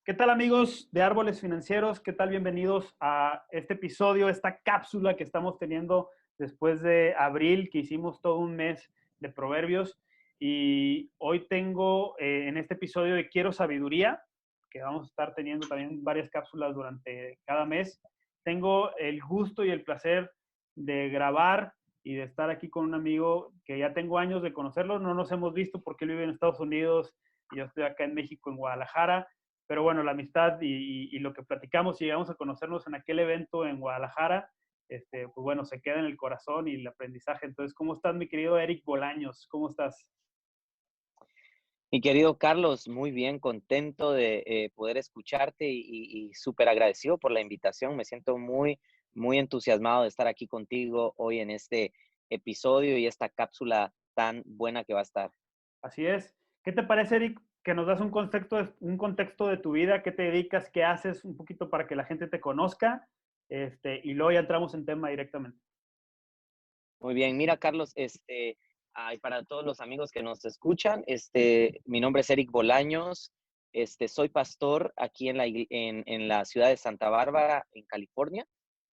¿Qué tal amigos de Árboles Financieros? ¿Qué tal? Bienvenidos a este episodio, esta cápsula que estamos teniendo después de abril, que hicimos todo un mes de proverbios. Y hoy tengo en este episodio de Quiero Sabiduría, que vamos a estar teniendo también varias cápsulas durante cada mes. Tengo el gusto y el placer de grabar y de estar aquí con un amigo que ya tengo años de conocerlo. No nos hemos visto porque él vive en Estados Unidos y yo estoy acá en México, en Guadalajara, pero bueno, la amistad y lo que platicamos y llegamos a conocernos en aquel evento en Guadalajara, pues bueno, se queda en el corazón y el aprendizaje. Entonces, ¿cómo estás, mi querido Eric Bolaños? ¿Cómo estás? Mi querido Carlos, muy bien, contento de poder escucharte y súper agradecido por la invitación. Me siento muy entusiasmado de estar aquí contigo hoy en este episodio y esta cápsula tan buena que va a estar. Así es. ¿Qué te parece, Eric, que nos das un contexto de tu vida? ¿Qué te dedicas? ¿Qué haces? Un poquito para que la gente te conozca. Y luego ya entramos en tema directamente. Muy bien, mira Carlos, y para todos los amigos que nos escuchan, mi nombre es Eric Bolaños, soy pastor aquí en la ciudad de Santa Bárbara, en California.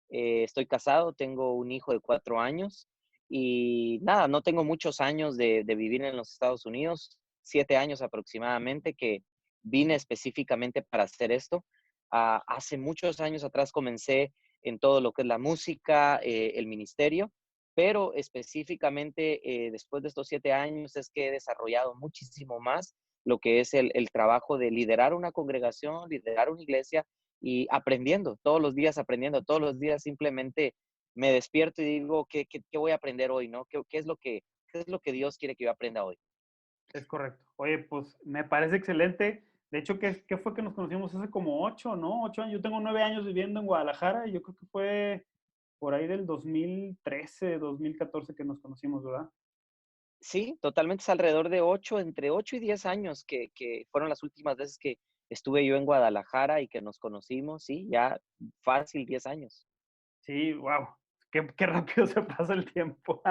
Estoy casado, tengo un hijo de 4 años y nada, no tengo muchos años de vivir en los Estados Unidos, 7 años aproximadamente que vine específicamente para hacer esto. Hace muchos años atrás comencé en todo lo que es la música, el ministerio, pero específicamente después de estos 7 años es que he desarrollado muchísimo más lo que es el trabajo de liderar una congregación, liderar una iglesia y aprendiendo, todos los días simplemente me despierto y digo, ¿qué voy a aprender hoy, no? ¿Qué es lo que Dios quiere que yo aprenda hoy? Es correcto. Oye, pues me parece excelente. De hecho, ¿qué fue que nos conocimos hace como 8, ¿no? 8 años. Yo tengo 9 años viviendo en Guadalajara y yo creo que fue por ahí del 2013, 2014 que nos conocimos, ¿verdad? Sí, totalmente es alrededor de entre 8 y 10 años que fueron las últimas veces que estuve yo en Guadalajara y que nos conocimos, sí, ya fácil 10 años. Sí, wow. Qué rápido se pasa el tiempo.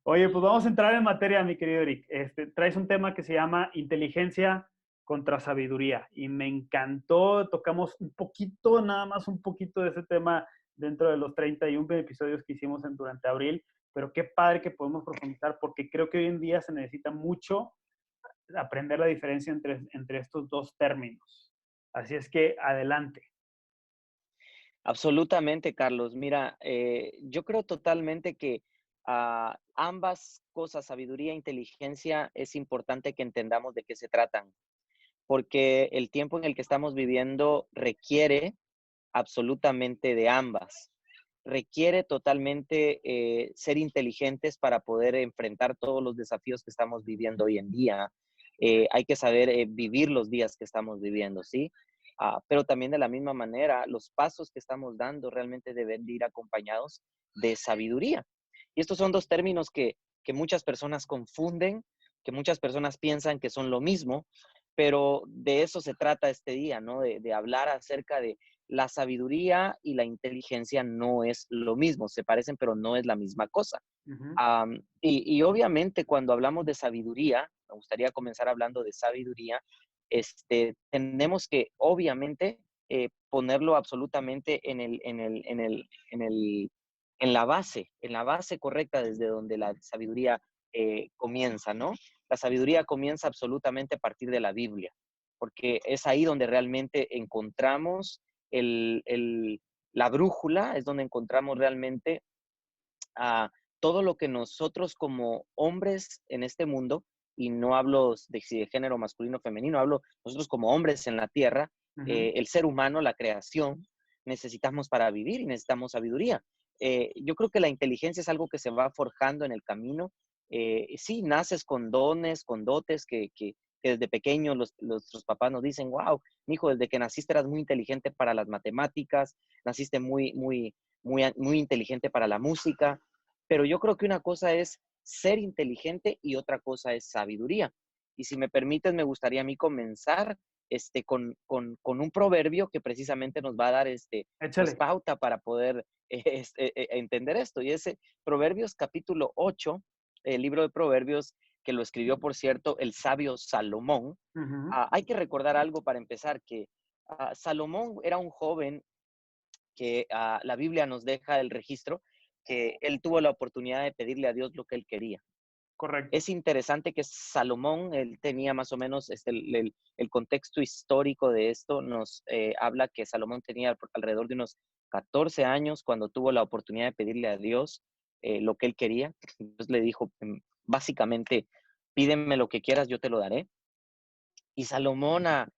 Oye, pues vamos a entrar en materia, mi querido Eric. Traes un tema que se llama inteligencia contra sabiduría y me encantó. Tocamos un poquito, nada más un poquito de ese tema dentro de los 31 episodios que hicimos durante abril, pero qué padre que podemos profundizar porque creo que hoy en día se necesita mucho aprender la diferencia entre estos dos términos. Así es que adelante. Absolutamente, Carlos. Mira, yo creo totalmente que ambas cosas, sabiduría e inteligencia, es importante que entendamos de qué se tratan, porque el tiempo en el que estamos viviendo requiere absolutamente de ambas. Requiere totalmente ser inteligentes para poder enfrentar todos los desafíos que estamos viviendo hoy en día. Hay que saber vivir los días que estamos viviendo, ¿sí? Pero también de la misma manera, los pasos que estamos dando realmente deben de ir acompañados de sabiduría. Y estos son dos términos que muchas personas confunden, que muchas personas piensan que son lo mismo, pero de eso se trata este día, ¿no? De hablar acerca de la sabiduría y la inteligencia no es lo mismo, se parecen, pero no es la misma cosa. Ujú. Y obviamente cuando hablamos de sabiduría, me gustaría comenzar hablando de sabiduría, tenemos que obviamente ponerlo absolutamente en la base correcta desde donde la sabiduría comienza, ¿no? La sabiduría comienza absolutamente a partir de la Biblia, porque es ahí donde realmente encontramos el, el- la brújula, es donde encontramos realmente a todo lo que nosotros como hombres en este mundo, y no hablo de si de género masculino o femenino, hablo nosotros como hombres en la tierra, Ujú. el ser humano, la creación, necesitamos para vivir y necesitamos sabiduría. Yo creo que la inteligencia es algo que se va forjando en el camino. Sí, naces con dones, con dotes que desde pequeños nuestros papás nos dicen, wow, hijo, desde que naciste eras muy inteligente para las matemáticas, naciste muy inteligente para la música, pero yo creo que una cosa es ser inteligente y otra cosa es sabiduría. Y si me permites, me gustaría a mí comenzar con un proverbio que precisamente nos va a dar pues Échale. pauta para poder entender esto. Y ese Proverbios capítulo 8, el libro de Proverbios, que lo escribió, por cierto, el sabio Salomón. Ujú. Hay que recordar algo para empezar, que Salomón era un joven que la Biblia nos deja el registro, que él tuvo la oportunidad de pedirle a Dios lo que él quería. Correcto. Es interesante que Salomón, él tenía más o menos el contexto histórico de esto, nos habla que Salomón tenía alrededor de unos 14 años cuando tuvo la oportunidad de pedirle a Dios lo que él quería. Dios le dijo, básicamente, pídeme lo que quieras, yo te lo daré. Y Salomón a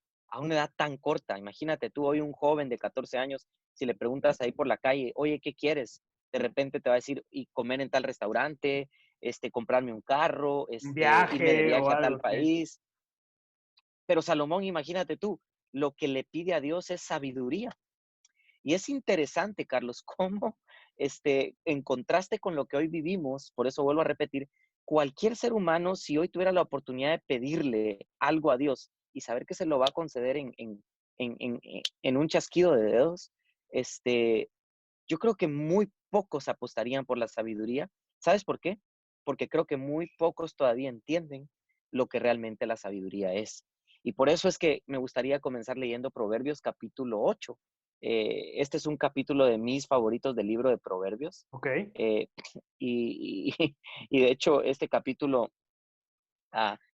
una edad tan corta, imagínate tú hoy un joven de 14 años, si le preguntas ahí por la calle, oye, ¿qué quieres? De repente te va a decir, y comer en tal restaurante, comprarme un carro, Un irme de viaje o viaje a algo, tal sí. país. Pero Salomón, imagínate tú, lo que le pide a Dios es sabiduría. Y es interesante, Carlos, cómo en contraste con lo que hoy vivimos, por eso vuelvo a repetir, cualquier ser humano, si hoy tuviera la oportunidad de pedirle algo a Dios y saber que se lo va a conceder en un chasquido de dedos, yo creo que muy pocos apostarían por la sabiduría. ¿Sabes por qué? Porque creo que muy pocos todavía entienden lo que realmente la sabiduría es. Y por eso es que me gustaría comenzar leyendo Proverbios capítulo 8. Este es un capítulo de mis favoritos del libro de Proverbios. Ok. Eh, y de hecho, este capítulo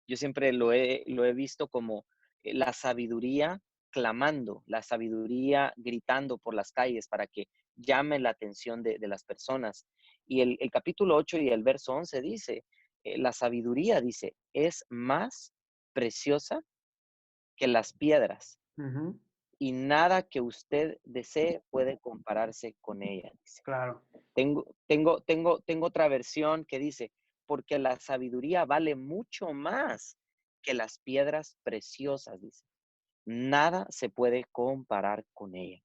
yo siempre lo he visto como la sabiduría clamando, la sabiduría gritando por las calles para que llame la atención de las personas. Y el capítulo 8 y el verso 11 dice, la sabiduría, dice, es más preciosa que las piedras Ujú. y nada que usted desee puede compararse con ella, dice. Claro. Tengo otra versión que dice, porque la sabiduría vale mucho más que las piedras preciosas, dice. Nada se puede comparar con ella.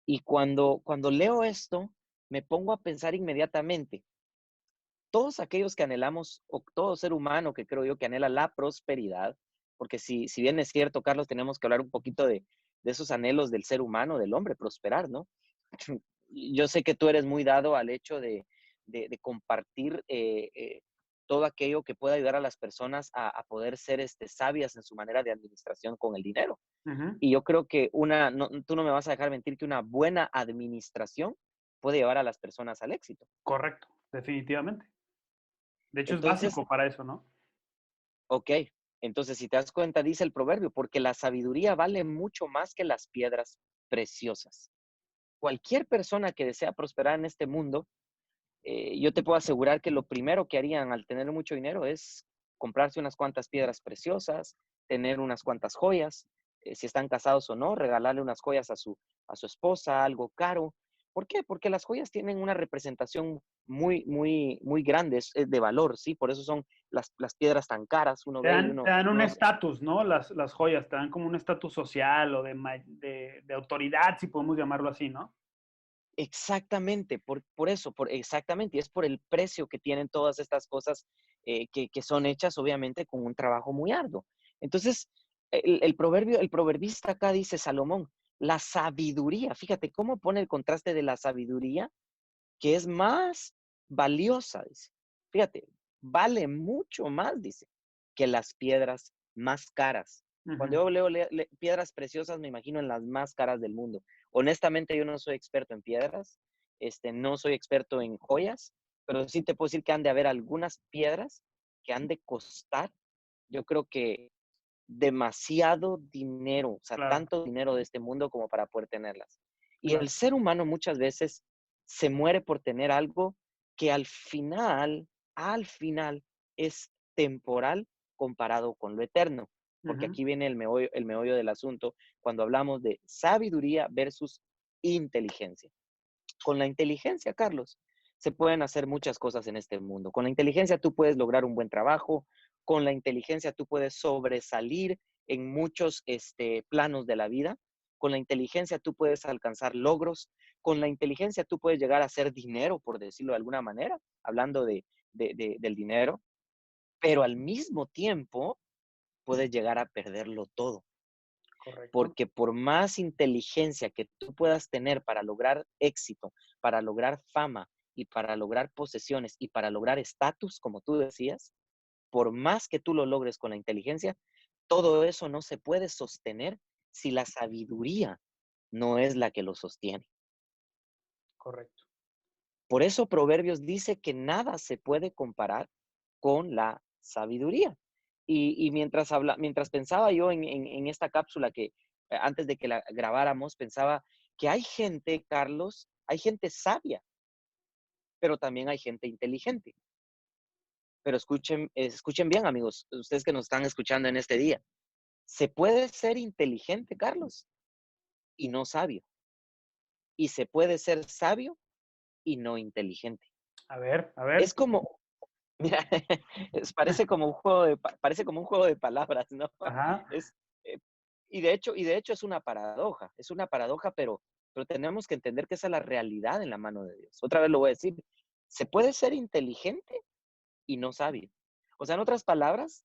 Y cuando leo esto, me pongo a pensar inmediatamente, todos aquellos que anhelamos, o todo ser humano que creo yo que anhela la prosperidad, porque si bien es cierto, Carlos, tenemos que hablar un poquito de esos anhelos del ser humano, del hombre, prosperar, ¿no? Yo sé que tú eres muy dado al hecho de compartir todo aquello que pueda ayudar a las personas a poder ser sabias en su manera de administración con el dinero. Ujú. Y yo creo que tú no me vas a dejar mentir que una buena administración puede llevar a las personas al éxito. Correcto, definitivamente. De hecho, es Entonces, básico para eso, ¿no? ok, entonces si te das cuenta, dice el proverbio, porque la sabiduría vale mucho más que las piedras preciosas. Cualquier persona que desea prosperar en este mundo, yo te puedo asegurar que lo primero que harían al tener mucho dinero es comprarse unas cuantas piedras preciosas, tener unas cuantas joyas, si están casados o no, regalarle unas joyas a su esposa, algo caro. ¿Por qué? Porque las joyas tienen una representación muy, muy, muy grande, es de valor, ¿sí? Por eso son las piedras tan caras, uno Te ve y dan, te uno, dan un uno estatus, ¿no? Las joyas, te dan como un estatus social o de autoridad, si podemos llamarlo así, ¿no? exactamente, por eso, exactamente, y es por el precio que tienen todas estas cosas que son hechas obviamente con un trabajo muy arduo. Entonces, el proverbista acá dice Salomón, la sabiduría, fíjate cómo pone el contraste de la sabiduría, que es más valiosa, dice. Fíjate, vale mucho más, dice, que las piedras más caras. Cuando Ujú. yo leo piedras preciosas, me imagino en las más caras del mundo. Honestamente, yo no soy experto en piedras, no soy experto en joyas, pero sí te puedo decir que han de haber algunas piedras que han de costar, yo creo que demasiado dinero, o sea, Claro. tanto dinero de este mundo como para poder tenerlas. Y el Claro. ser humano muchas veces se muere por tener algo que al final es temporal comparado con lo eterno. Porque Ujú. aquí viene el meollo del asunto cuando hablamos de sabiduría versus inteligencia. Con la inteligencia, Carlos, se pueden hacer muchas cosas en este mundo. Con la inteligencia tú puedes lograr un buen trabajo, con la inteligencia tú puedes sobresalir en muchos planos de la vida, con la inteligencia tú puedes alcanzar logros, con la inteligencia tú puedes llegar a hacer dinero, por decirlo de alguna manera, hablando del dinero, pero al mismo tiempo puedes llegar a perderlo todo. Correcto. Porque por más inteligencia que tú puedas tener para lograr éxito, para lograr fama y para lograr posesiones y para lograr estatus, como tú decías, por más que tú lo logres con la inteligencia, todo eso no se puede sostener si la sabiduría no es la que lo sostiene. Correcto. Por eso Proverbios dice que nada se puede comparar con la sabiduría. Y mientras pensaba yo en esta cápsula que antes de que la grabáramos, pensaba que hay gente, Carlos, hay gente sabia, pero también hay gente inteligente. Pero escuchen bien, amigos, ustedes que nos están escuchando en este día. Se puede ser inteligente, Carlos, y no sabio. Y se puede ser sabio y no inteligente. A ver, a Es ver. como, mira, parece como un juego de palabras, ¿no? Ajá. Es, eh, y de hecho es una paradoja, pero tenemos que entender que esa es la realidad en la mano de Dios. Otra vez lo voy a decir, se puede ser inteligente y no sabio. O sea, en otras palabras,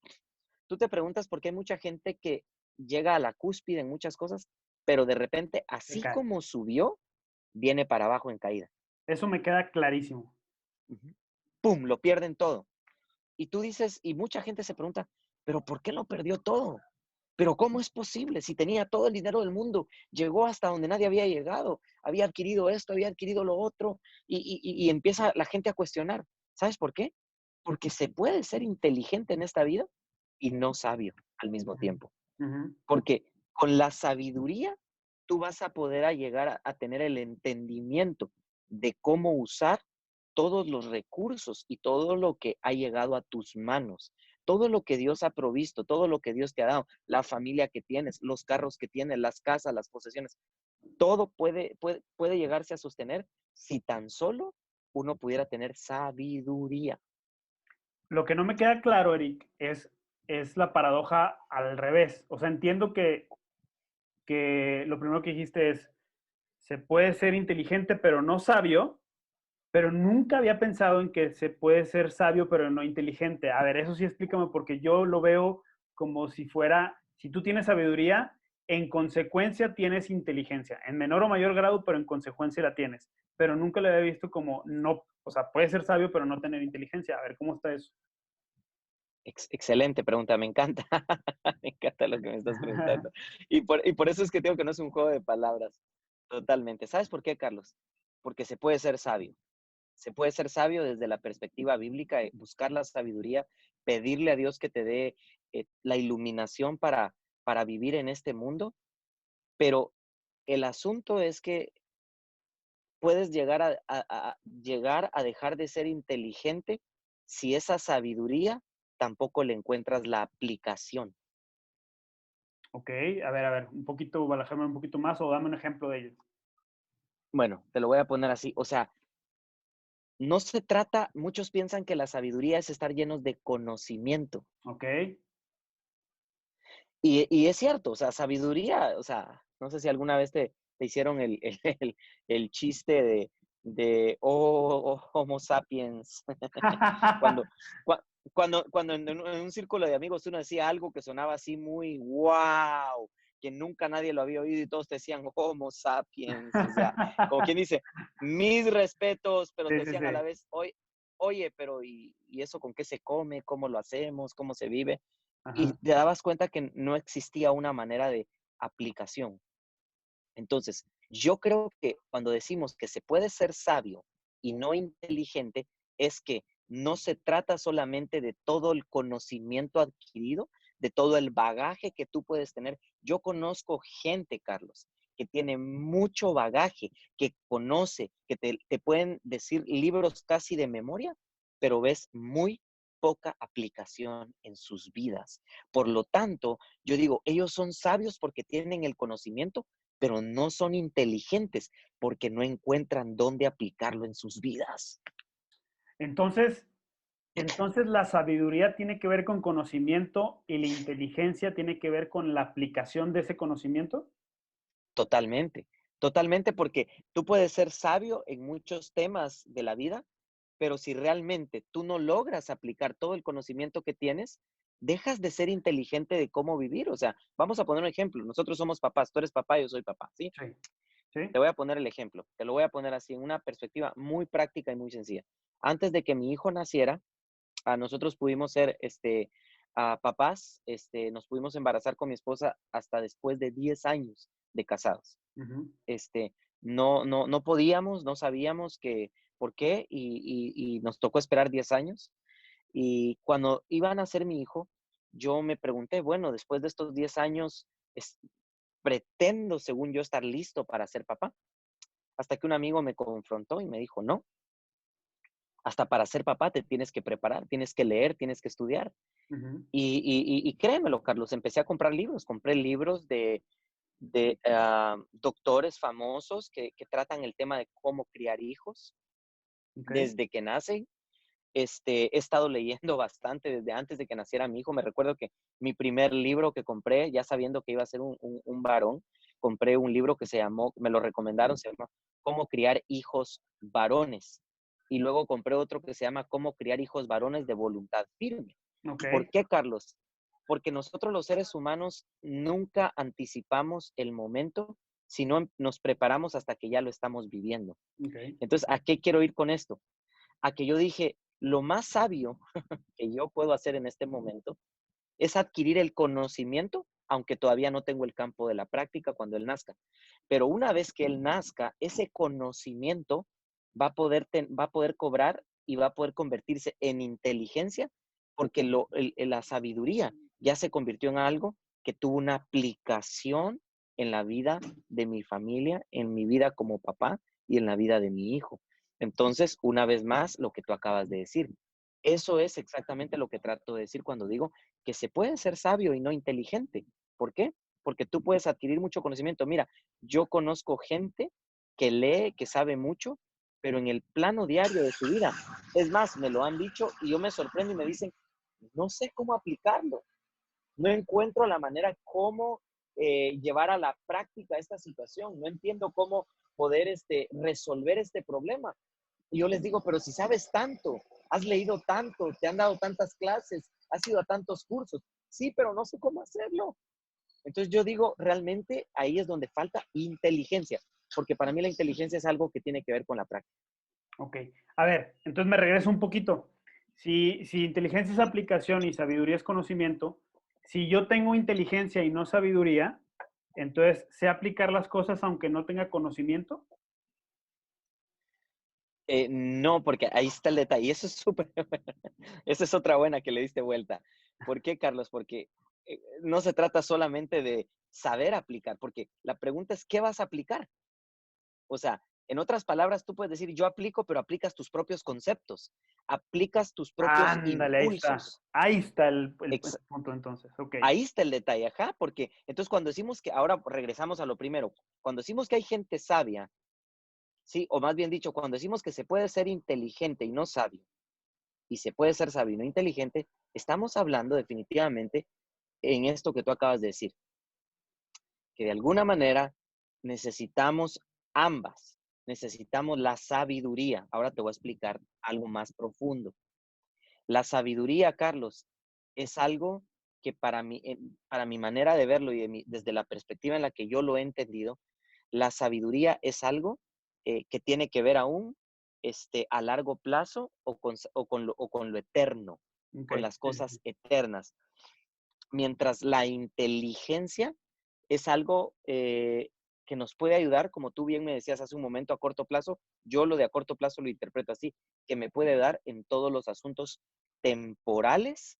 tú te preguntas por qué hay mucha gente que llega a la cúspide en muchas cosas, pero de repente, Se así cae. como subió, viene para abajo en caída. Eso me queda clarísimo. Ujú. ¡Pum! Lo pierden todo. Y tú dices, y mucha gente se pregunta, ¿pero por qué lo perdió todo? ¿Pero cómo es posible? Si tenía todo el dinero del mundo, llegó hasta donde nadie había llegado, había adquirido esto, había adquirido lo otro, y empieza la gente a cuestionar. ¿Sabes por qué? Porque se puede ser inteligente en esta vida y no sabio al mismo Ujú, tiempo. ujú. Porque con la sabiduría tú vas a poder llegar a tener el entendimiento de cómo usar todos los recursos y todo lo que ha llegado a tus manos, todo lo que Dios ha provisto, todo lo que Dios te ha dado, la familia que tienes, los carros que tienes, las casas, las posesiones, todo puede llegarse a sostener si tan solo uno pudiera tener sabiduría. Lo que no me queda claro, Eric, es la paradoja al revés. O sea, entiendo que lo primero que dijiste es, se puede ser inteligente pero no sabio, pero nunca había pensado en que se puede ser sabio pero no inteligente. A ver, eso sí explícame porque yo lo veo como si fuera, si tú tienes sabiduría, en consecuencia tienes inteligencia, en menor o mayor grado, pero en consecuencia la tienes. Pero nunca lo había visto como no, o sea, puede ser sabio pero no tener inteligencia. A ver, ¿cómo está eso? Excelente pregunta, me encanta. Me encanta lo que me estás preguntando. Y por eso es que digo que no es un juego de palabras. Totalmente. ¿Sabes por qué, Carlos? Porque se puede ser sabio. Se puede ser sabio desde la perspectiva bíblica, buscar la sabiduría, pedirle a Dios que te dé la iluminación para vivir en este mundo. Pero el asunto es que puedes llegar a dejar de ser inteligente si esa sabiduría tampoco le encuentras la aplicación. Ok, a ver, un poquito, balajarme un poquito más o dame un ejemplo de ello. Bueno, te lo voy a poner así. O sea, no se trata, muchos piensan que la sabiduría es estar llenos de conocimiento. Ok. Y es cierto, o sea, sabiduría, o sea, no sé si alguna vez te hicieron el chiste de Homo sapiens, cuando, cua- cuando en un círculo de amigos uno decía algo que sonaba así muy wow, que nunca nadie lo había oído y todos te decían Homo sapiens, o sea, como quien dice, mis respetos, pero Sí, te sí, decían a la sí. vez, oye, pero ¿y eso con qué se come? ¿Cómo lo hacemos? ¿Cómo se vive? Y Ajá. te dabas cuenta que no existía una manera de aplicación. Entonces, yo creo que cuando decimos que se puede ser sabio y no inteligente, es que no se trata solamente de todo el conocimiento adquirido, de todo el bagaje que tú puedes tener. Yo conozco gente, Carlos, que tiene mucho bagaje, que conoce, que te pueden decir libros casi de memoria, pero ves muy poca aplicación en sus vidas. Por lo tanto, yo digo, ellos son sabios porque tienen el conocimiento, pero no son inteligentes porque no encuentran dónde aplicarlo en sus vidas. Entonces, entonces la sabiduría tiene que ver con conocimiento y la inteligencia tiene que ver con la aplicación de ese conocimiento. Totalmente, totalmente, porque tú puedes ser sabio en muchos temas de la vida, pero si realmente tú no logras aplicar todo el conocimiento que tienes, dejas de ser inteligente de cómo vivir. O sea, vamos a poner un ejemplo. Nosotros somos papás, tú eres papá, yo soy papá, ¿sí? Sí, sí. Te voy a poner el ejemplo, te lo voy a poner así en una perspectiva muy práctica y muy sencilla. Antes de que mi hijo naciera, nosotros pudimos ser, papás, nos pudimos embarazar con mi esposa hasta después de 10 años de casados. Ujú. Este, no podíamos, no sabíamos por qué, y nos tocó esperar 10 años. Y cuando iban a ser mi hijo, yo me pregunté, bueno, después de estos 10 años, es- pretendo, según yo, estar listo para ser papá. Hasta que un amigo me confrontó y me dijo, no, hasta para ser papá te tienes que preparar, tienes que leer, tienes que estudiar. Ujú. Y créemelo, Carlos, empecé a comprar libros, compré libros de doctores famosos que tratan el tema de cómo criar hijos Ok. desde que nacen. He estado leyendo bastante desde antes de que naciera mi hijo. Me recuerdo que mi primer libro que compré, ya sabiendo que iba a ser un varón, compré un libro que se llamó, me lo recomendaron, se llama Cómo criar hijos varones. Y luego compré otro que se llama Cómo criar hijos varones de voluntad firme. Ok. ¿Por qué, Carlos? Porque nosotros los seres humanos nunca anticipamos el momento, sino nos preparamos hasta que ya lo estamos viviendo. Ok. Entonces, ¿a qué quiero ir con esto? A que yo dije, lo más sabio que yo puedo hacer en este momento es adquirir el conocimiento, aunque todavía no tengo el campo de la práctica cuando él nazca. Pero una vez que él nazca, ese conocimiento va a poder cobrar y va a poder convertirse en inteligencia, porque la sabiduría ya se convirtió en algo que tuvo una aplicación en la vida de mi familia, en mi vida como papá y en la vida de mi hijo. Entonces, una vez más, lo que tú acabas de decir. Eso es exactamente lo que trato de decir cuando digo que se puede ser sabio y no inteligente. ¿Por qué? Porque tú puedes adquirir mucho conocimiento. Mira, yo conozco gente que lee, que sabe mucho, pero en el plano diario de su vida, es más, me lo han dicho y yo me sorprendo y me dicen, no sé cómo aplicarlo, no encuentro la manera cómo llevar a la práctica esta situación, no entiendo cómo poder resolver este problema. Y yo les digo, pero si sabes tanto, has leído tanto, te han dado tantas clases, has ido a tantos cursos. Sí, pero no sé cómo hacerlo. Entonces yo digo, realmente ahí es donde falta inteligencia, porque para mí la inteligencia es algo que tiene que ver con la práctica. Ok. A ver, entonces me regreso un poquito. Si inteligencia es aplicación y sabiduría es conocimiento, si yo tengo inteligencia y no sabiduría, entonces sé aplicar las cosas aunque no tenga conocimiento. No, porque ahí está el detalle. Eso es súper, esa es otra buena que le diste vuelta. ¿Por qué, Carlos? Porque no se trata solamente de saber aplicar, porque la pregunta es, ¿qué vas a aplicar? O sea, en otras palabras, tú puedes decir, yo aplico, pero aplicas tus propios conceptos, aplicas tus propios Ándale, ahí está. impulsos. Ahí está el Ex- punto entonces. Ok. Ahí está el detalle, ajá, porque entonces cuando decimos que, ahora regresamos a lo primero, cuando decimos que hay gente sabia, sí, o más bien dicho, cuando decimos que se puede ser inteligente y no sabio, y se puede ser sabio y no inteligente, estamos hablando definitivamente en esto que tú acabas de decir, que de alguna manera necesitamos ambas, necesitamos la sabiduría. Ahora te voy a explicar algo más profundo. La sabiduría, Carlos, es algo que para mi manera de verlo y desde la perspectiva en la que yo lo he entendido, la sabiduría es algo que tiene que ver aún a largo plazo o con lo eterno, Ok. con las Sí, sí, sí. cosas eternas. Mientras la inteligencia es algo que nos puede ayudar, como tú bien me decías hace un momento, a corto plazo. Yo lo de a corto plazo lo interpreto así, que me puede dar en todos los asuntos temporales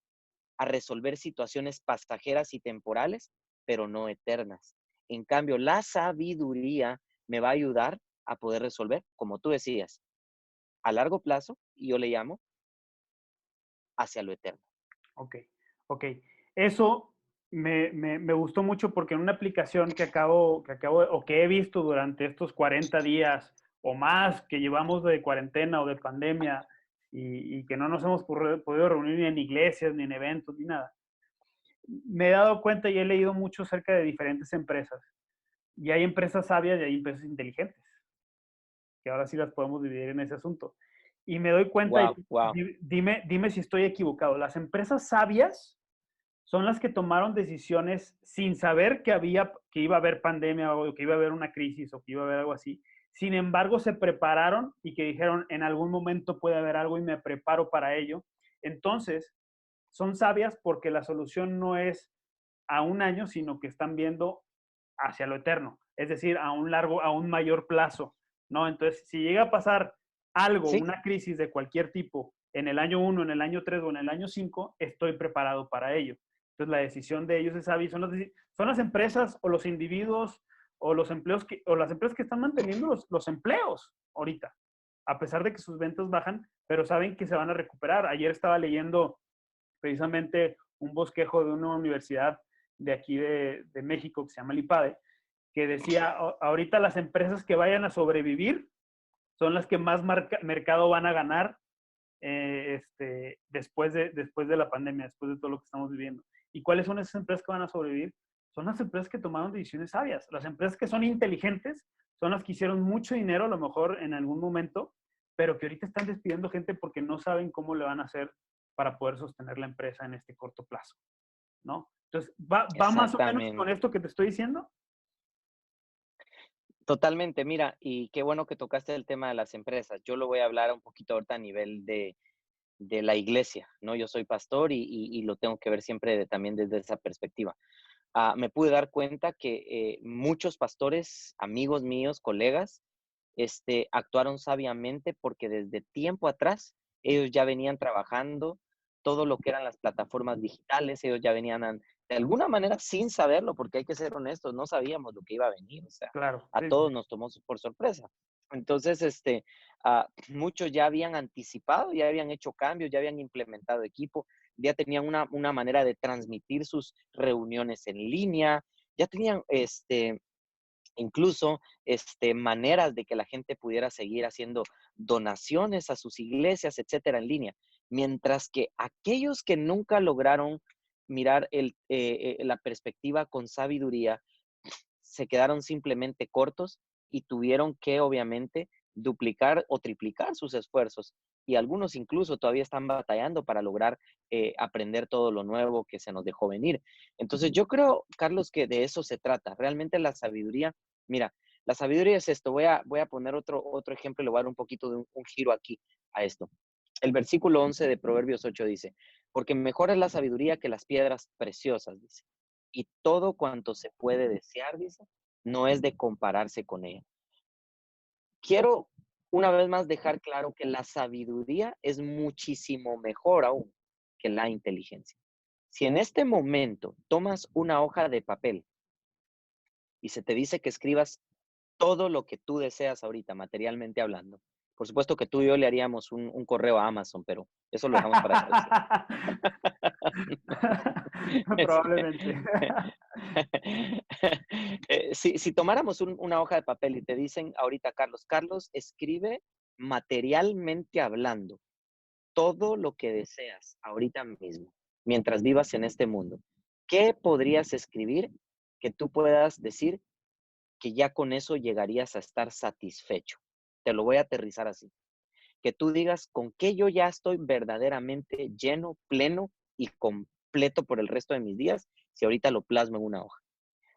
a resolver situaciones pasajeras y temporales, pero no eternas. En cambio, la sabiduría me va a ayudar a poder resolver, como tú decías, a largo plazo, y yo le llamo hacia lo eterno. Ok, ok. Eso me gustó mucho porque en una aplicación o que he visto durante estos 40 días o más que llevamos de cuarentena o de pandemia y que no nos hemos podido reunir ni en iglesias, ni en eventos, ni nada, me he dado cuenta y he leído mucho acerca de diferentes empresas. Y hay empresas sabias y hay empresas inteligentes, que ahora sí las podemos dividir en ese asunto. Y me doy cuenta, y Wow, wow. dime si estoy equivocado, las empresas sabias son las que tomaron decisiones sin saber que iba a haber pandemia o que iba a haber una crisis o que iba a haber algo así. Sin embargo, se prepararon y que dijeron, en algún momento puede haber algo y me preparo para ello. Entonces, son sabias porque la solución no es a un año, sino que están viendo hacia lo eterno, es decir, a un mayor plazo, ¿no? Entonces, si llega a pasar algo, Sí, una crisis de cualquier tipo, en el año 1, en el año 3 o en el año 5, estoy preparado para ello. Entonces, la decisión de ellos es sabia. Son las empresas o los individuos o los empleos o las empresas que están manteniendo los empleos ahorita, a pesar de que sus ventas bajan, pero saben que se van a recuperar. Ayer estaba leyendo precisamente un bosquejo de una universidad de aquí de México que se llama Lipade, que decía, ahorita las empresas que vayan a sobrevivir son las que más mercado van a ganar después de la pandemia, después de todo lo que estamos viviendo. ¿Y cuáles son esas empresas que van a sobrevivir? Son las empresas que tomaron decisiones sabias. Las empresas que son inteligentes son las que hicieron mucho dinero, a lo mejor en algún momento, pero que ahorita están despidiendo gente porque no saben cómo le van a hacer para poder sostener la empresa en este corto plazo, ¿no? Entonces, ¿va más o menos con exactamente. esto que te estoy diciendo? Totalmente, mira, y qué bueno que tocaste el tema de las empresas. Yo lo voy a hablar un poquito ahorita a nivel de la iglesia, ¿no? Yo soy pastor y lo tengo que ver siempre también desde esa perspectiva. Me pude dar cuenta que muchos pastores, amigos míos, colegas, actuaron sabiamente porque desde tiempo atrás ellos ya venían trabajando todo lo que eran las plataformas digitales, ellos ya venían de alguna manera sin saberlo, porque hay que ser honestos, no sabíamos lo que iba a venir, o sea, Claro, a sí, sí, todos sí. nos tomó por sorpresa. Entonces, muchos ya habían anticipado, ya habían hecho cambios, ya habían implementado equipo, ya tenían una manera de transmitir sus reuniones en línea, ya tenían incluso maneras de que la gente pudiera seguir haciendo donaciones a sus iglesias, etcétera, en línea. Mientras que aquellos que nunca lograron mirar la perspectiva con sabiduría, se quedaron simplemente cortos y tuvieron que, obviamente, duplicar o triplicar sus esfuerzos. Y algunos incluso todavía están batallando para lograr aprender todo lo nuevo que se nos dejó venir. Entonces, yo creo, Carlos, que de eso se trata. Realmente la sabiduría, mira, la sabiduría es esto. Voy a poner otro ejemplo y le voy a dar un poquito de un giro aquí a esto. El versículo 11 de Proverbios 8 dice, porque mejor es la sabiduría que las piedras preciosas, dice. Y todo cuanto se puede desear, dice, no es de compararse con ella. Quiero una vez más dejar claro que la sabiduría es muchísimo mejor aún que la inteligencia. Si en este momento tomas una hoja de papel y se te dice que escribas todo lo que tú deseas ahorita, materialmente hablando, por supuesto que tú y yo le haríamos un correo a Amazon, pero eso lo dejamos para después. Probablemente. Si tomáramos una hoja de papel y te dicen ahorita, Carlos, escribe materialmente hablando todo lo que deseas ahorita mismo, mientras vivas en este mundo, ¿qué podrías escribir que tú puedas decir que ya con eso llegarías a estar satisfecho? Te lo voy a aterrizar así. Que tú digas con qué yo ya estoy verdaderamente lleno, pleno y completo por el resto de mis días, si ahorita lo plasmo en una hoja.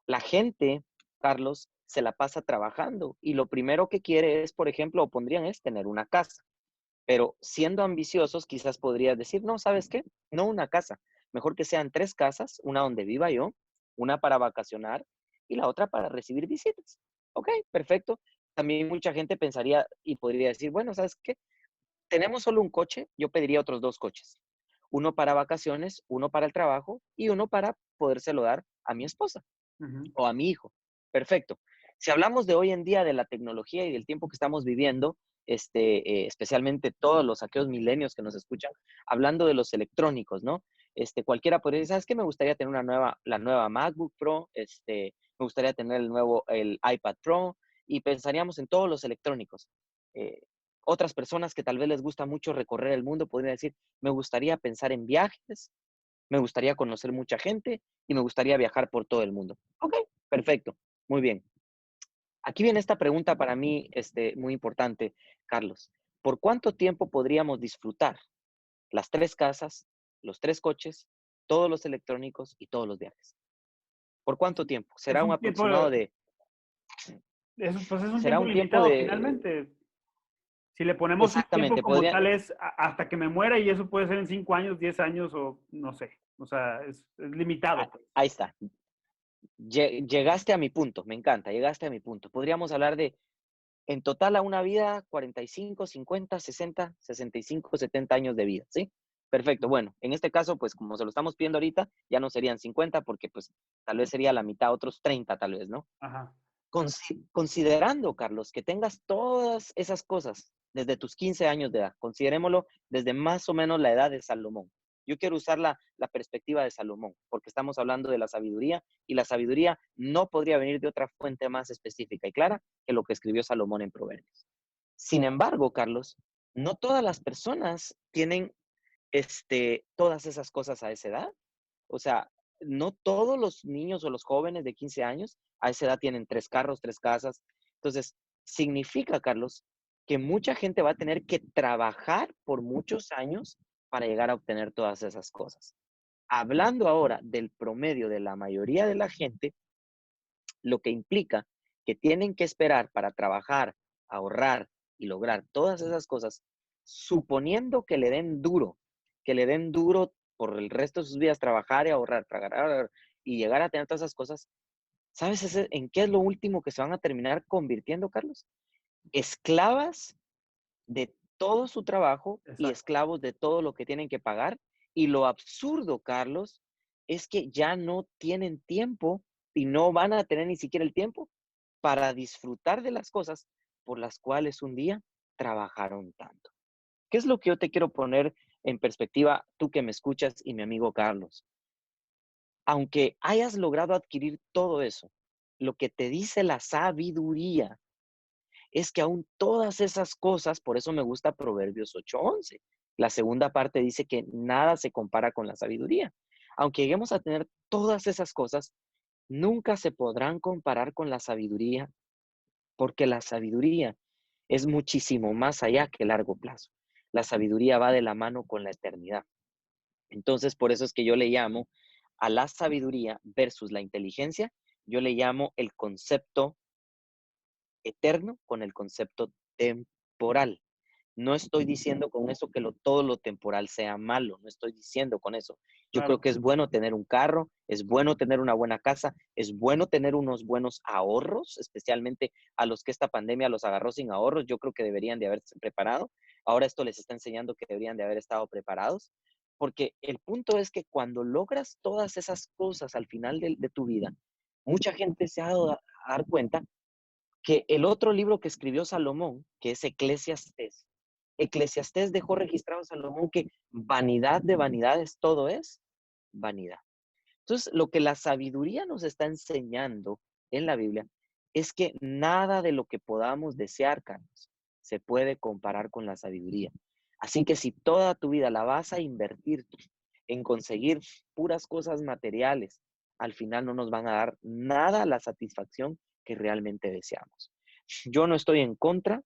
La gente, Carlos, se la pasa trabajando y lo primero que quiere es, por ejemplo, o pondrían es tener una casa. Pero siendo ambiciosos, quizás podrías decir, no, ¿sabes qué? No una casa. Mejor que sean 3 casas, una donde viva yo, una para vacacionar y la otra para recibir visitas. Ok, perfecto. También mucha gente pensaría y podría decir, bueno, ¿sabes qué? Tenemos solo un coche, yo pediría otros 2 coches. Uno para vacaciones, uno para el trabajo y uno para podérselo dar a mi esposa Ujú. o a mi hijo. Perfecto. Si hablamos de hoy en día de la tecnología y del tiempo que estamos viviendo, especialmente todos los aquellos milenios que nos escuchan, hablando de los electrónicos, ¿no? Cualquiera podría decir, ¿sabes qué? Me gustaría tener la nueva MacBook Pro, me gustaría tener el iPad Pro, y pensaríamos en todos los electrónicos. Eh, Otras personas que tal vez les gusta mucho recorrer el mundo podrían decir, me gustaría pensar en viajes, me gustaría conocer mucha gente y me gustaría viajar por todo el mundo. Ok, perfecto, muy bien. Aquí viene esta pregunta para mí, muy importante, Carlos. ¿Por cuánto tiempo podríamos disfrutar las 3 casas, los 3 coches, todos los electrónicos y todos los viajes? ¿Por cuánto tiempo? Es un tiempo, pues es un Será tiempo un tiempo limitado de finalmente. Si le ponemos un tiempo Exactamente, como podría, tal es hasta que me muera y eso puede ser en 5 años, 10 años o no sé. O sea, es limitado, pues. ahí está. Llegaste a mi punto, me encanta, llegaste a mi punto. Podríamos hablar de, en total a una vida, 45, 50, 60, 65, 70 años de vida, ¿sí? Perfecto. Bueno, en este caso, pues como se lo estamos pidiendo ahorita, ya no serían 50 porque pues tal vez sería la mitad, otros 30 tal vez, ¿no? Ajá. Considerando, Carlos, que tengas todas esas cosas desde tus 15 años de edad, considerémoslo desde más o menos la edad de Salomón. Yo quiero usar la perspectiva de Salomón, porque estamos hablando de la sabiduría y la sabiduría no podría venir de otra fuente más específica y clara que lo que escribió Salomón en Proverbios. Sin embargo, Carlos, no todas las personas tienen todas esas cosas a esa edad. O sea, no todos los niños o los jóvenes de 15 años a esa edad tienen 3 carros, 3 casas. Entonces, significa, Carlos, que mucha gente va a tener que trabajar por muchos años para llegar a obtener todas esas cosas. Hablando ahora del promedio de la mayoría de la gente, lo que implica que tienen que esperar para trabajar, ahorrar y lograr todas esas cosas, suponiendo que le den duro por el resto de sus vidas, trabajar y ahorrar, trabajar y llegar a tener todas esas cosas. ¿Sabes en qué es lo último que se van a terminar convirtiendo, Carlos? Esclavas de todo su trabajo y Exacto. esclavos de todo lo que tienen que pagar. Y lo absurdo, Carlos, es que ya no tienen tiempo y no van a tener ni siquiera el tiempo para disfrutar de las cosas por las cuales un día trabajaron tanto. ¿Qué es lo que yo te quiero poner en perspectiva, tú que me escuchas y mi amigo Carlos? Aunque hayas logrado adquirir todo eso, lo que te dice la sabiduría es que aún todas esas cosas, por eso me gusta Proverbios 8:11. La segunda parte dice que nada se compara con la sabiduría. Aunque lleguemos a tener todas esas cosas, nunca se podrán comparar con la sabiduría, porque la sabiduría es muchísimo más allá que largo plazo. La sabiduría va de la mano con la eternidad. Entonces, por eso es que yo le llamo a la sabiduría versus la inteligencia, yo le llamo el concepto eterno con el concepto temporal. No estoy diciendo con eso que todo lo temporal sea malo, no estoy diciendo con eso. Yo creo Claro. que es bueno tener un carro, es bueno tener una buena casa, es bueno tener unos buenos ahorros, especialmente a los que esta pandemia los agarró sin ahorros. Yo creo que deberían de haberse preparado. Ahora esto les está enseñando que deberían de haber estado preparados, porque el punto es que cuando logras todas esas cosas al final de tu vida, mucha gente se ha dado a dar cuenta que el otro libro que escribió Salomón, que es Eclesiastés, Eclesiastés dejó registrado a Salomón que vanidad de vanidades todo es vanidad. Entonces, lo que la sabiduría nos está enseñando en la Biblia es que nada de lo que podamos desear, Carlos, se puede comparar con la sabiduría. Así que si toda tu vida la vas a invertir en conseguir puras cosas materiales, al final no nos van a dar nada la satisfacción que realmente deseamos. Yo no estoy en contra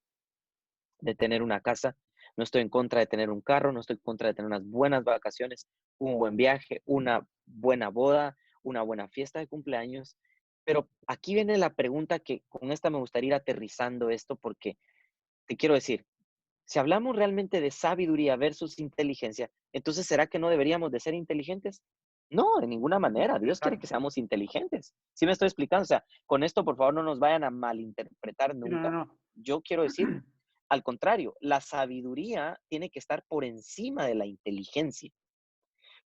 de tener una casa, no estoy en contra de tener un carro, no estoy en contra de tener unas buenas vacaciones, un buen viaje, una buena boda, una buena fiesta de cumpleaños. Pero aquí viene la pregunta que con esta me gustaría ir aterrizando esto porque te quiero decir, si hablamos realmente de sabiduría versus inteligencia, entonces ¿será que no deberíamos de ser inteligentes? No, de ninguna manera. Dios quiere que Exacto. seamos inteligentes. ¿Sí me estoy explicando? O sea, con esto, por favor, no nos vayan a malinterpretar Sí, no, no, nunca. no. Yo quiero decir, al contrario, la sabiduría tiene que estar por encima de la inteligencia,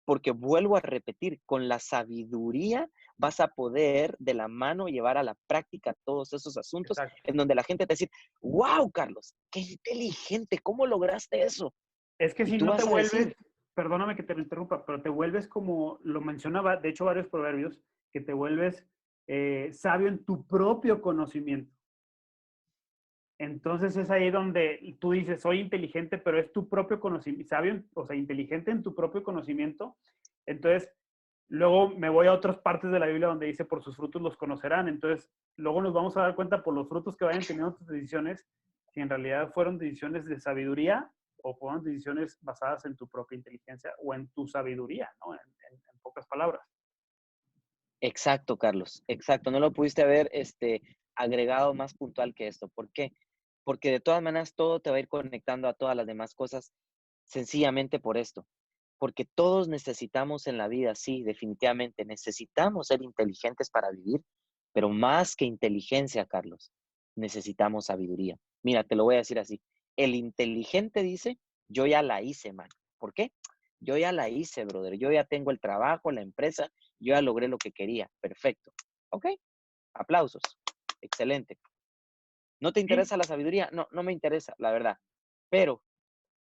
porque vuelvo a repetir, con la sabiduría vas a poder de la mano llevar a la práctica todos esos asuntos Exacto. en donde la gente te va a decir, wow, Carlos, qué inteligente, ¿cómo lograste eso? Es que Y si tú no te vas a vuelves, decir, perdóname que te lo interrumpa, pero te vuelves como lo mencionaba, de hecho, varios proverbios, que te vuelves sabio en tu propio conocimiento. Entonces es ahí donde tú dices, soy inteligente, pero es tu propio conocimiento, sabio, o sea, inteligente en tu propio conocimiento. Entonces, luego me voy a otras partes de la Biblia donde dice, por sus frutos los conocerán. Entonces, luego nos vamos a dar cuenta por los frutos que vayan teniendo tus decisiones, si en realidad fueron decisiones de sabiduría o fueron decisiones basadas en tu propia inteligencia o en tu sabiduría, ¿no? En pocas palabras. exacto, Carlos, exacto, no lo pudiste haber agregado más puntual que esto. ¿Por qué? porque de todas maneras todo te va a ir conectando a todas las demás cosas sencillamente por esto, porque todos necesitamos en la vida, sí, definitivamente, necesitamos ser inteligentes para vivir, pero más que inteligencia, Carlos, necesitamos sabiduría. Mira, te lo voy a decir así, el inteligente dice, yo ya la hice, man. ¿Por qué? Yo ya la hice, brother, yo ya tengo el trabajo, la empresa, yo ya logré lo que quería, perfecto. Ok, aplausos, excelente. ¿No te Sí, interesa la sabiduría? No, no me interesa, la verdad. Pero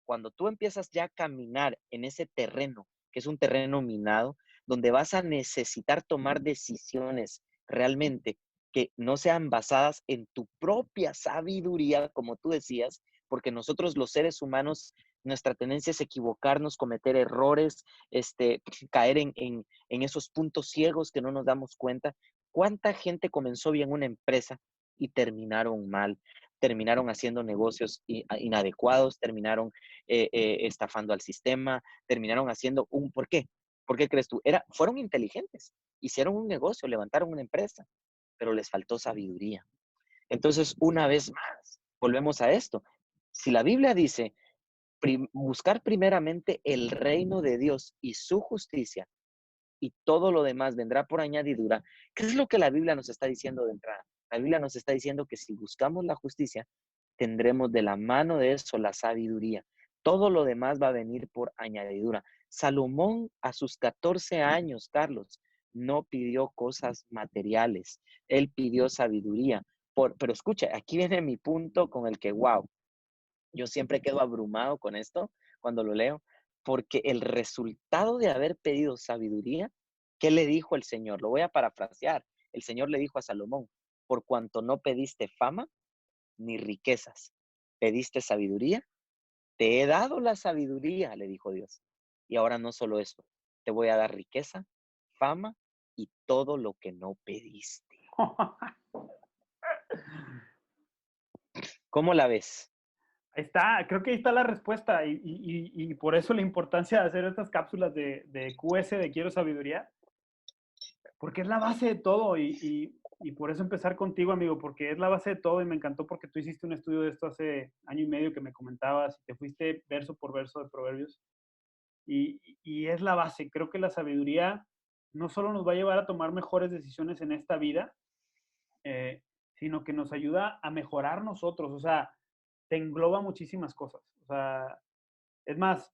cuando tú empiezas ya a caminar en ese terreno, que es un terreno minado, donde vas a necesitar tomar decisiones realmente que no sean basadas en tu propia sabiduría, como tú decías, porque nosotros los seres humanos, nuestra tendencia es equivocarnos, cometer errores, caer en esos puntos ciegos que no nos damos cuenta. ¿Cuánta gente comenzó bien una empresa y terminaron mal? Terminaron haciendo negocios inadecuados, terminaron estafando al sistema, terminaron haciendo un ¿por qué? ¿Por qué crees tú? Fueron inteligentes, hicieron un negocio, levantaron una empresa, pero les faltó sabiduría. Entonces, una vez más, volvemos a esto. Si la Biblia dice buscar primeramente el reino de Dios y su justicia, y todo lo demás vendrá por añadidura, ¿qué es lo que la Biblia nos está diciendo de entrada? La Biblia nos está diciendo que si buscamos la justicia, tendremos de la mano de eso la sabiduría. Todo lo demás va a venir por añadidura. Salomón a sus 14 años, Carlos, no pidió cosas materiales, él pidió sabiduría. Pero escucha, aquí viene mi punto con el que, wow, yo siempre quedo abrumado con esto cuando lo leo, porque el resultado de haber pedido sabiduría, ¿qué le dijo el Señor? Lo voy a parafrasear. El Señor le dijo a Salomón, por cuanto no pediste fama ni riquezas, pediste sabiduría, te he dado la sabiduría, le dijo Dios. Y ahora no solo eso, te voy a dar riqueza, fama y todo lo que no pediste. ¿Cómo la ves? ahí está, creo que ahí está la respuesta y por eso la importancia de hacer estas cápsulas de QS, de Quiero Sabiduría, porque es la base de todo y por eso empezar contigo, amigo, porque es la base de todo y me encantó porque tú hiciste un estudio de esto hace año y medio que me comentabas y te fuiste verso por verso de Proverbios y es la base. Creo que la sabiduría no solo nos va a llevar a tomar mejores decisiones en esta vida, eh, sino que nos ayuda a mejorar nosotros, o sea, te engloba muchísimas cosas. O sea, es más,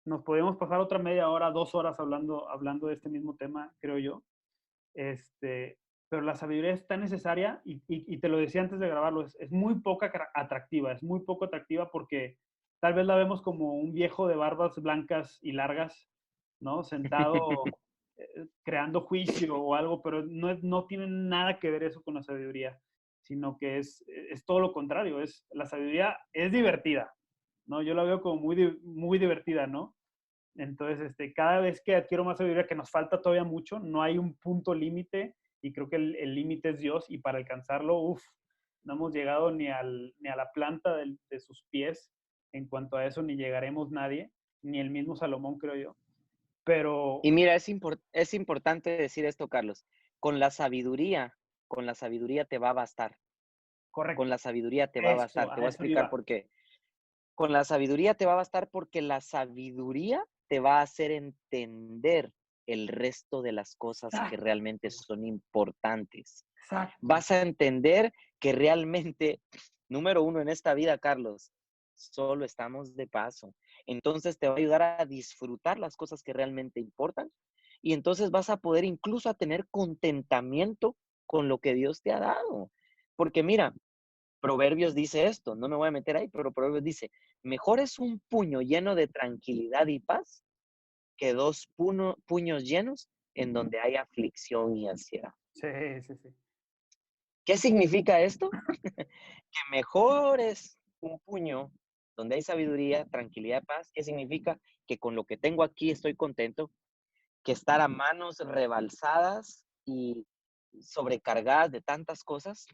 nos podemos pasar otra media hora, 2 horas hablando de este mismo tema, creo yo. Pero la sabiduría es tan necesaria y te lo decía antes de grabarlo, es muy poco atractiva, es muy poco atractiva porque tal vez la vemos como un viejo de barbas blancas y largas, ¿no? Sentado creando juicio o algo, pero no tiene nada que ver eso con la sabiduría, sino que es todo lo contrario, la sabiduría es divertida, ¿no? Yo la veo como muy divertida, ¿no? Entonces, cada vez que adquiero más sabiduría, que nos falta todavía mucho, no hay un punto límite y creo que el límite es Dios y para alcanzarlo, uff, no hemos llegado ni a la planta de sus pies en cuanto a eso, ni llegaremos nadie, ni el mismo Salomón, creo yo. Pero, Y mira, es importante decir esto, Carlos. Con la sabiduría, con la sabiduría te va a bastar. Con correcto, la sabiduría te va a bastar. eso, Te a voy a eso explicar iba. por qué. Con la sabiduría te va a bastar porque la sabiduría te va a hacer entender el resto de las cosas que realmente Exacto, son importantes. exacto. Vas a entender que realmente, número uno en esta vida, Carlos, solo estamos de paso. Entonces te va a ayudar a disfrutar las cosas que realmente importan y entonces vas a poder incluso a tener contentamiento con lo que Dios te ha dado. Porque mira, Proverbios dice esto, no me voy a meter ahí, pero Proverbios dice, mejor es un puño lleno de tranquilidad y paz que dos puños llenos en donde hay aflicción y ansiedad. Sí, sí, sí. ¿Qué significa esto? Que mejor es un puño donde hay sabiduría, tranquilidad, paz. ¿Qué significa? Que con lo que tengo aquí estoy contento, que estar a manos rebalsadas y sobrecargadas de tantas cosas,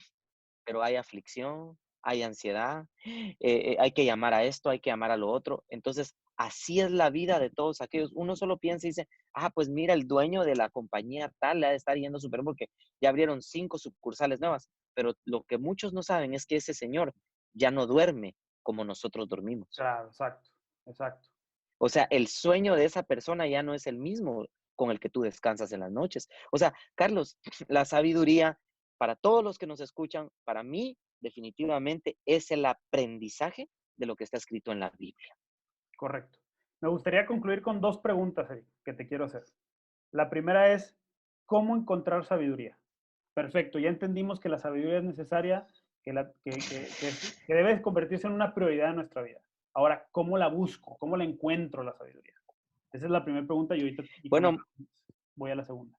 pero hay aflicción, hay ansiedad, hay que llamar a esto, hay que llamar a lo otro. Entonces, así es la vida de todos aquellos. Uno solo piensa y dice, pues mira, el dueño de la compañía tal le ha de estar yendo súper porque ya abrieron 5 sucursales nuevas. Pero lo que muchos no saben es que ese señor ya no duerme como nosotros dormimos. Claro, exacto, exacto. O sea, el sueño de esa persona ya no es el mismo con el que tú descansas en las noches. O sea, Carlos, la sabiduría, para todos los que nos escuchan, para mí, definitivamente, es el aprendizaje de lo que está escrito en la Biblia. Correcto. Me gustaría concluir con 2 preguntas, Eric, que te quiero hacer. La primera es, ¿cómo encontrar sabiduría? Perfecto, ya entendimos que la sabiduría es necesaria, que debe convertirse en una prioridad en nuestra vida. Ahora, ¿cómo la busco? ¿Cómo la encuentro la sabiduría? Esa es la primera pregunta y ahorita y que me Bueno, respondas. Voy a la segunda.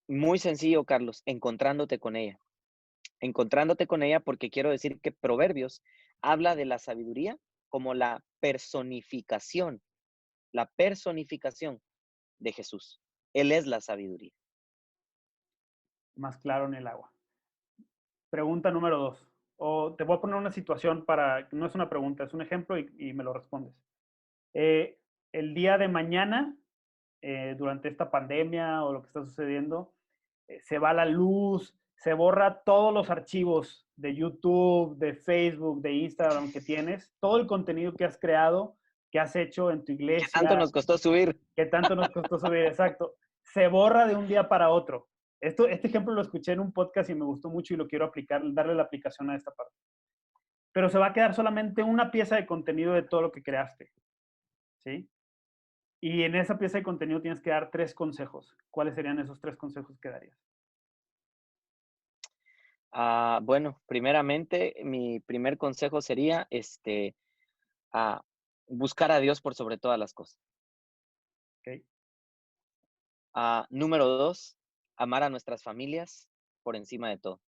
muy sencillo, Carlos, encontrándote con ella. Encontrándote con ella porque quiero decir que Proverbios habla de la sabiduría como la personificación de Jesús. Él es la sabiduría. Más claro en el agua. Pregunta número 2. O te voy a poner una situación para, no es una pregunta, es un ejemplo y me lo respondes. Eh, el día de mañana, durante esta pandemia o lo que está sucediendo, se va la luz, se borra todos los archivos de YouTube, de Facebook, de Instagram que tienes, todo el contenido que has creado, que has hecho en tu ¿Qué tanto iglesia, nos costó subir? que tanto nos costó subir, exacto, se borra de un día para otro. Este ejemplo lo escuché en un podcast y me gustó mucho y lo quiero aplicar, darle la aplicación a esta parte. Pero se va a quedar solamente una pieza de contenido de todo lo que creaste, ¿sí? Y en esa pieza de contenido tienes que dar 3 consejos. ¿Cuáles serían esos 3 consejos que darías? Bueno, primeramente, mi primer consejo sería ah, buscar a Dios por sobre todas las cosas. ¿Ok? Número 2, amar a nuestras familias por encima de todo.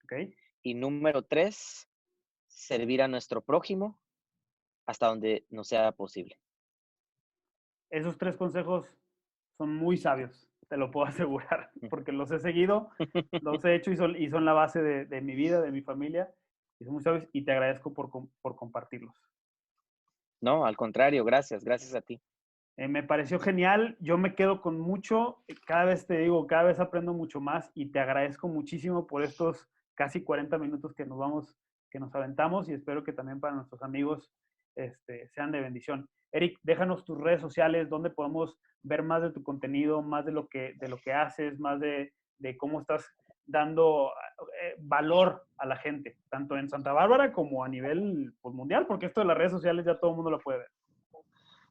¿Ok? Y número 3, servir a nuestro prójimo hasta donde nos sea posible. Esos 3 consejos son muy sabios, te lo puedo asegurar, porque los he seguido, los he hecho y son la base de mi vida, de mi familia, y son muy sabios y te agradezco por compartirlos. No, al contrario, gracias, gracias a ti. Me pareció genial, yo me quedo con mucho, cada vez te digo, cada vez aprendo mucho más y te agradezco muchísimo por estos casi 40 minutos que nos aventamos y espero que también para nuestros amigos sean de bendición. Eric, déjanos tus redes sociales, donde podemos ver más de tu contenido, más de lo que haces, más de cómo estás dando valor a la gente, tanto en Santa Bárbara como a nivel pues, mundial, porque esto de las redes sociales ya todo el mundo lo puede ver.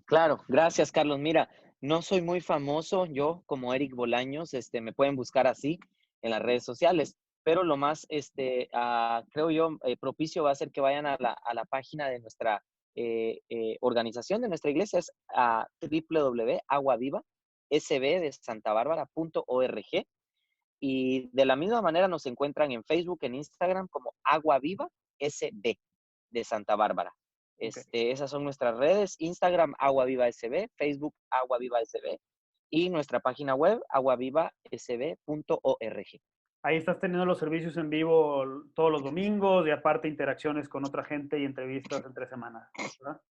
Claro, gracias, Carlos. Mira, no soy muy famoso, yo como Eric Bolaños, me pueden buscar así en las redes sociales, pero lo más, creo yo, propicio va a ser que vayan a la página de nuestra organización, de nuestra iglesia, es a www.aguavivasbdesantabarbara.org y de la misma manera nos encuentran en Facebook, en Instagram como Agua Viva SB de Santa Bárbara. Okay. Esas son nuestras redes, Instagram Agua Viva SB, Facebook Agua Viva SB y nuestra página web aguavivasb.org. Ahí estás teniendo los servicios en vivo todos los domingos y aparte interacciones con otra gente y entrevistas entre semanas, ¿verdad?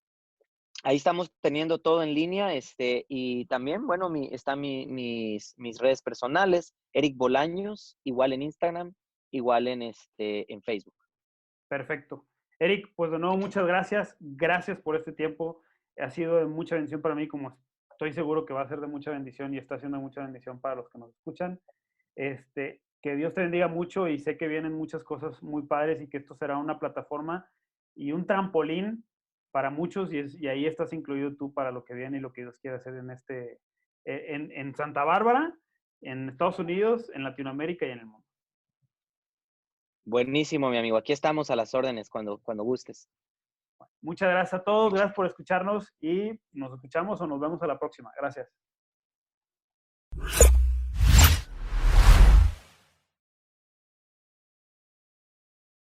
Ahí estamos teniendo todo en línea, y también, bueno, están mis redes personales, Eric Bolaños, igual en Instagram, igual en Facebook. Perfecto. Eric, pues de nuevo muchas gracias. Gracias por este tiempo. Ha sido de mucha bendición para mí, como estoy seguro que va a ser de mucha bendición y está siendo de mucha bendición para los que nos escuchan. Que Dios te bendiga mucho y sé que vienen muchas cosas muy padres y que esto será una plataforma y un trampolín para muchos y ahí estás incluido tú para lo que viene y lo que Dios quiere hacer en Santa Bárbara, en Estados Unidos, en Latinoamérica y en el mundo. Buenísimo, mi amigo. Aquí estamos a las órdenes cuando gustes. Muchas gracias a todos, gracias por escucharnos y nos escuchamos o nos vemos a la próxima. Gracias.